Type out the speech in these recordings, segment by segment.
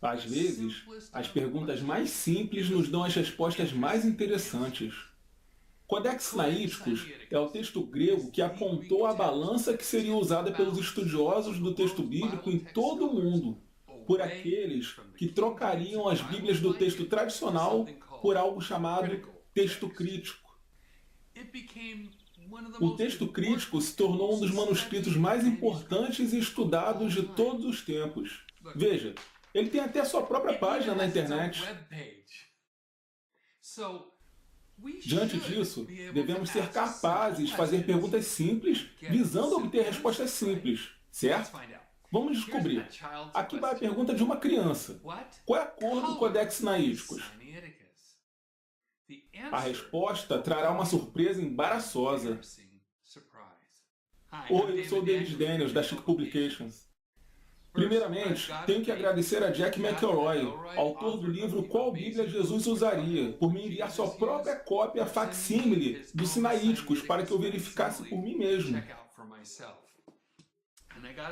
Às vezes, as perguntas mais simples nos dão as respostas mais interessantes. Codex Sinaiticus é o texto grego que apontou a balança que seria usada pelos estudiosos do texto bíblico em todo o mundo, por aqueles que trocariam as Bíblias do texto tradicional por algo chamado texto crítico. O texto crítico se tornou um dos manuscritos mais importantes e estudados de todos os tempos. Veja, ele tem até sua própria página na internet. Diante disso, devemos ser capazes de fazer perguntas simples, visando obter respostas simples, certo? Vamos descobrir. Aqui vai a pergunta de uma criança. Qual é a cor do Codex Sinaiticus? A resposta trará uma surpresa embaraçosa. Oi, eu sou o David Daniels, da Chic Publications. Primeiramente, tenho que agradecer a Jack McElroy, autor do livro Qual Bíblia Jesus Usaria, por me enviar sua própria cópia facsímile do Sinaiticus para que eu verificasse por mim mesmo.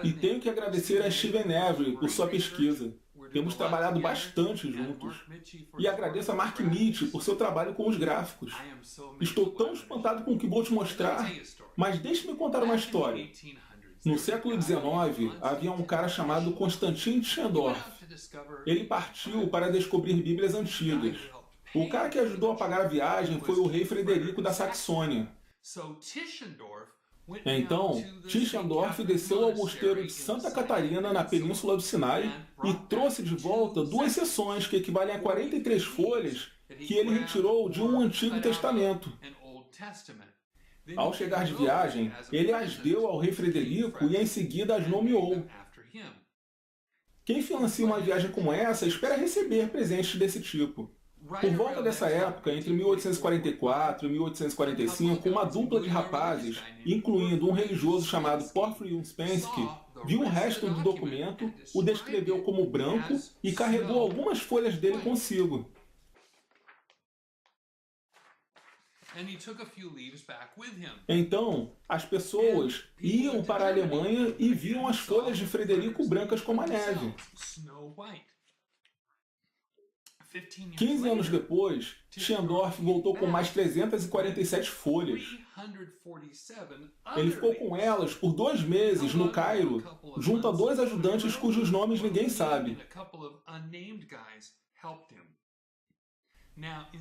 E tenho que agradecer a Steven Avery por sua pesquisa. Temos trabalhado bastante juntos. E agradeço a Mark Mitch por seu trabalho com os gráficos. Estou tão espantado com o que vou te mostrar, mas deixe-me contar uma história. No século XIX, havia um cara chamado Konstantin Tischendorf. Ele partiu para descobrir Bíblias antigas. O cara que ajudou a pagar a viagem foi o rei Frederico da Saxônia. Então, Tischendorf desceu ao mosteiro de Santa Catarina, na Península do Sinai, e trouxe de volta 2 seções que equivalem a 43 folhas que ele retirou de um Antigo Testamento. Ao chegar de viagem, ele as deu ao rei Frederico e em seguida as nomeou. Quem financia uma viagem como essa espera receber presentes desse tipo. Por volta dessa época, entre 1844 e 1845, uma dupla de rapazes, incluindo um religioso chamado Porfiry Uspensky, viu o resto do documento, o descreveu como branco e carregou algumas folhas dele consigo. Então, as pessoas iam para a Alemanha e viam as folhas de Frederico brancas como a neve. 15 anos depois, Tischendorf voltou com mais 347 folhas. Ele ficou com elas por 2 meses no Cairo, junto a 2 ajudantes cujos nomes ninguém sabe.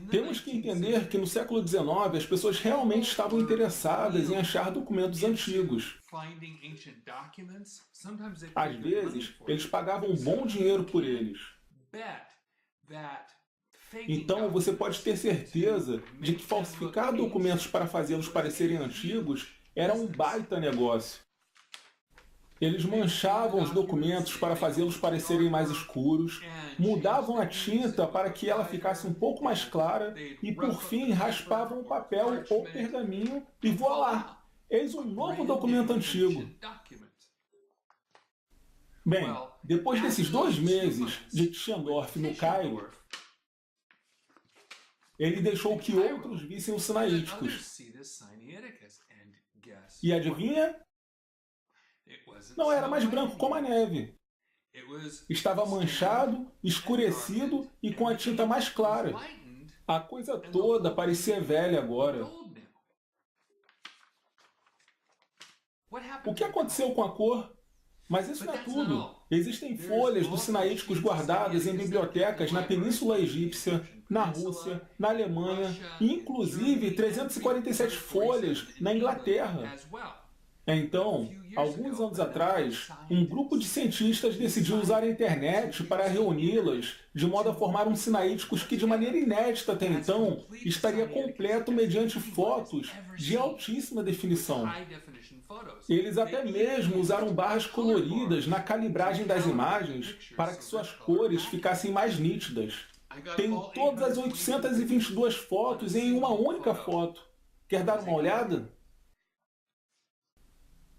Temos que entender que no século XIX as pessoas realmente estavam interessadas em achar documentos antigos. Às vezes, eles pagavam um bom dinheiro por eles. Então, você pode ter certeza de que falsificar documentos para fazê-los parecerem antigos era um baita negócio. Eles manchavam os documentos para fazê-los parecerem mais escuros, mudavam a tinta para que ela ficasse um pouco mais clara e, por fim, raspavam o papel ou pergaminho e voilá! Eis um novo documento antigo. Bem, depois desses 2 meses de Tischendorf no Cairo, ele deixou que outros vissem o Sinaiticus. E adivinha? Não era mais branco como a neve. Estava manchado, escurecido e com a tinta mais clara. A coisa toda parecia velha agora. O que aconteceu com a cor? Mas isso não é tudo. Existem folhas do Sinaiticus guardadas em bibliotecas na Península Egípcia, na Rússia, na Alemanha e, inclusive, 347 folhas na Inglaterra. Então, alguns anos atrás, um grupo de cientistas decidiu usar a internet para reuni-las, de modo a formar um Sinaiticus que, de maneira inédita até então, estaria completo mediante fotos de altíssima definição. Eles até mesmo usaram barras coloridas na calibragem das imagens para que suas cores ficassem mais nítidas. Tenho todas as 822 fotos em uma única foto. Quer dar uma olhada?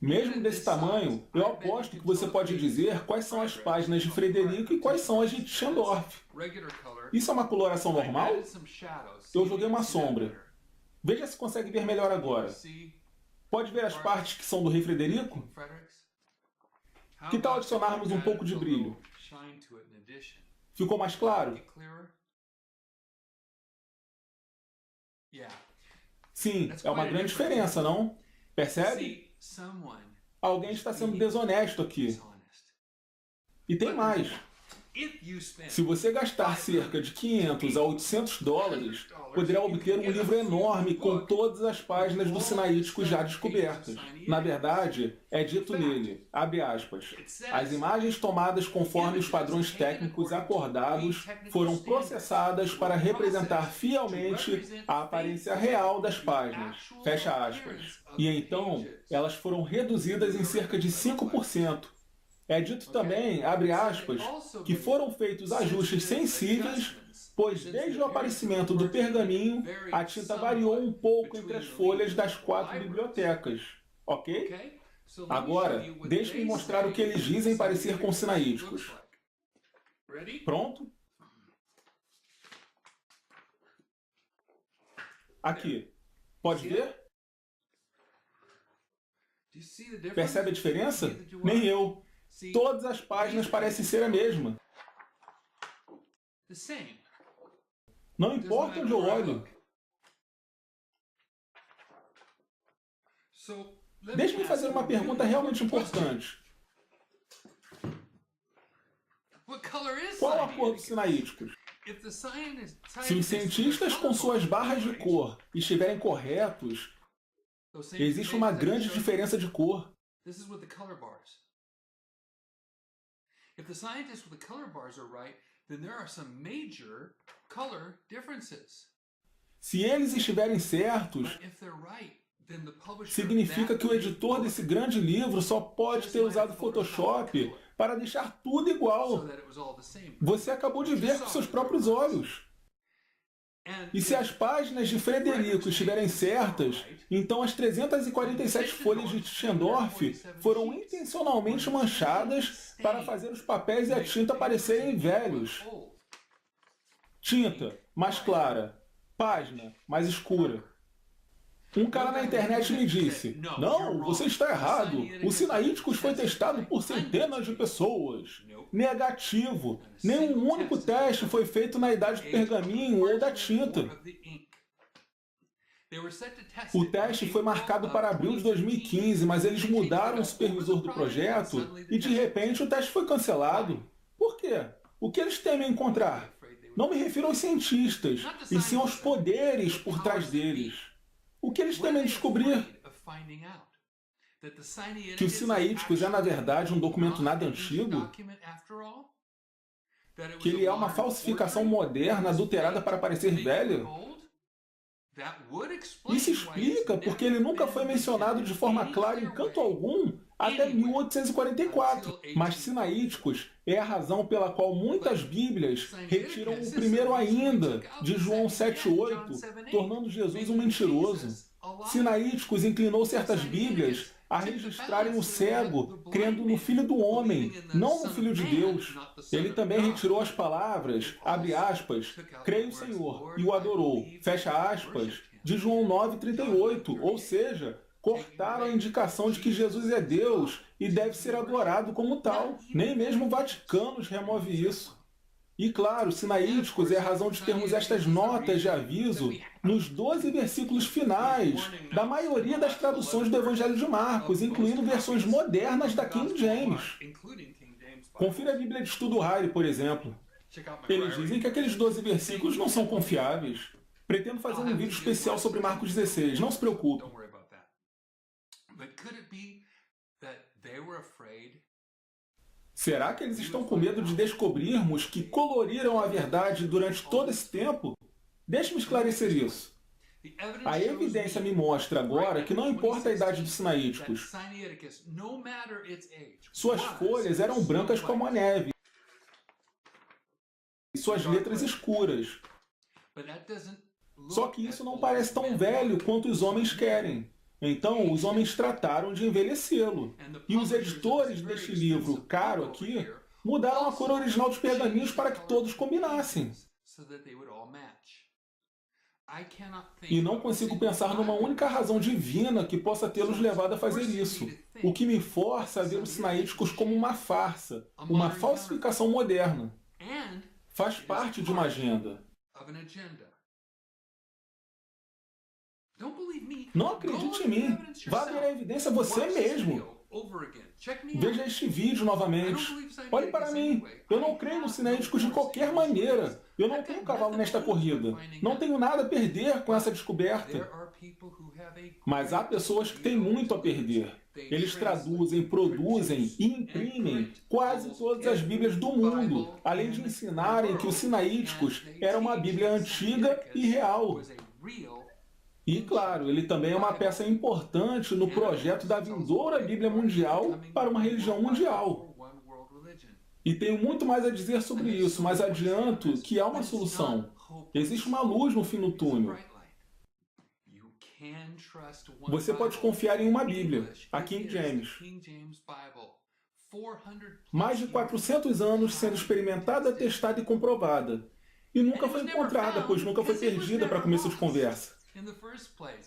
Mesmo desse tamanho, eu aposto que você pode dizer quais são as páginas de Frederico e quais são as de Tischendorf. Isso é uma coloração normal? Eu joguei uma sombra. Veja se consegue ver melhor agora. Pode ver as partes que são do rei Frederico? Que tal adicionarmos um pouco de brilho? Ficou mais claro? Sim, é uma grande diferença, não? Percebe? Alguém está sendo desonesto aqui. E tem mais. Se você gastar cerca de 500 a 800 dólares, poderá obter um livro enorme com todas as páginas do Sinaítico já descobertas. Na verdade, é dito nele, abre aspas, as imagens tomadas conforme os padrões técnicos acordados foram processadas para representar fielmente a aparência real das páginas, fecha aspas. E então, elas foram reduzidas em cerca de 5%. É dito também, abre aspas, que foram feitos ajustes sensíveis, pois desde o aparecimento do pergaminho, a tinta variou um pouco entre as folhas das 4 bibliotecas. Ok? Agora, deixe-me mostrar o que eles dizem parecer com sinaíticos. Pronto? Aqui. Pode ver? Percebe a diferença? Nem eu. Todas as páginas parecem ser a mesma. Não importa onde eu olho. Deixe-me fazer uma pergunta realmente importante. Qual a cor dos sinaíticos? Se os cientistas com suas barras de cor estiverem corretos, existe uma grande diferença de cor. If the scientists with the color bars are right, then there are some major color differences. Se eles estiverem certos, significa que o editor desse grande livro só pode ter usado Photoshop para deixar tudo igual. Você acabou de ver com seus próprios olhos. E se as páginas de Frederico estiverem certas, então as 347 folhas de Tischendorf foram intencionalmente manchadas para fazer os papéis e a tinta parecerem velhos. Tinta mais clara, página mais escura. Um cara na internet me disse, não, você está errado, o Sinaíticos foi testado por centenas de pessoas. Negativo, nenhum único teste foi feito na idade do pergaminho ou da tinta. O teste foi marcado para abril de 2015, mas eles mudaram o supervisor do projeto e de repente o teste foi cancelado. Por quê? O que eles temem encontrar? Não me refiro aos cientistas, e sim aos poderes por trás deles. O que eles temem descobrir? Que o Sinaíticos é, na verdade, um documento nada antigo? Que ele é uma falsificação moderna, adulterada para parecer velha? Isso explica porque ele nunca foi mencionado de forma clara em canto algum até 1844. Mas Sinaíticos é a razão pela qual muitas Bíblias retiram o primeiro ainda, de João 7,8, tornando Jesus um mentiroso. Sinaíticos inclinou certas Bíblias a registrarem o cego, crendo no Filho do Homem, não no Filho de Deus. Ele também retirou as palavras, abre aspas, creio, Senhor, e o adorou, fecha aspas, de João 9,38, ou seja, cortaram a indicação de que Jesus é Deus e deve ser adorado como tal. Nem mesmo o Vaticano remove isso. E claro, Sinaíticos é a razão de termos estas notas de aviso nos 12 versículos finais da maioria das traduções do Evangelho de Marcos, incluindo versões modernas da King James. Confira a Bíblia de Estudo Harry, por exemplo. Eles dizem que aqueles 12 versículos não são confiáveis. Pretendo fazer um vídeo especial sobre Marcos 16, não se preocupe. Será que eles estão com medo de descobrirmos que coloriram a verdade durante todo esse tempo? Deixe-me esclarecer isso. A evidência me mostra agora que não importa a idade dos Sinaíticos. Suas folhas eram brancas como a neve e suas letras escuras. Só que isso não parece tão velho quanto os homens querem. Então, os homens trataram de envelhecê-lo. E os editores deste livro caro aqui mudaram a cor original dos pergaminhos para que todos combinassem. E não consigo pensar numa única razão divina que possa tê-los levado a fazer isso, o que me força a ver os sinaíticos como uma farsa, uma falsificação moderna. Faz parte de uma agenda. Não acredite em mim. Vá ver a evidência você mesmo. Veja este vídeo novamente. Olhe para mim. Eu não creio nos sinaíticos de qualquer maneira. Eu não tenho cavalo nesta corrida. Não tenho nada a perder com essa descoberta. Mas há pessoas que têm muito a perder. Eles traduzem, produzem e imprimem quase todas as Bíblias do mundo, além de ensinarem que os sinaíticos eram uma Bíblia antiga e real. E, claro, ele também é uma peça importante no projeto da vindoura Bíblia Mundial para uma religião mundial. E tenho muito mais a dizer sobre isso, mas adianto que há uma solução. Existe uma luz no fim do túnel. Você pode confiar em uma Bíblia, a King James. Mais de 400 anos sendo experimentada, testada e comprovada. E nunca foi encontrada, pois nunca foi perdida para começo de conversa.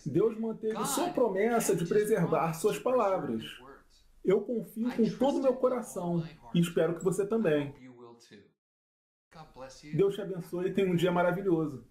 Deus manteve sua promessa de preservar suas palavras. Eu confio com todo o meu coração e espero que você também. Deus te abençoe e tenha um dia maravilhoso.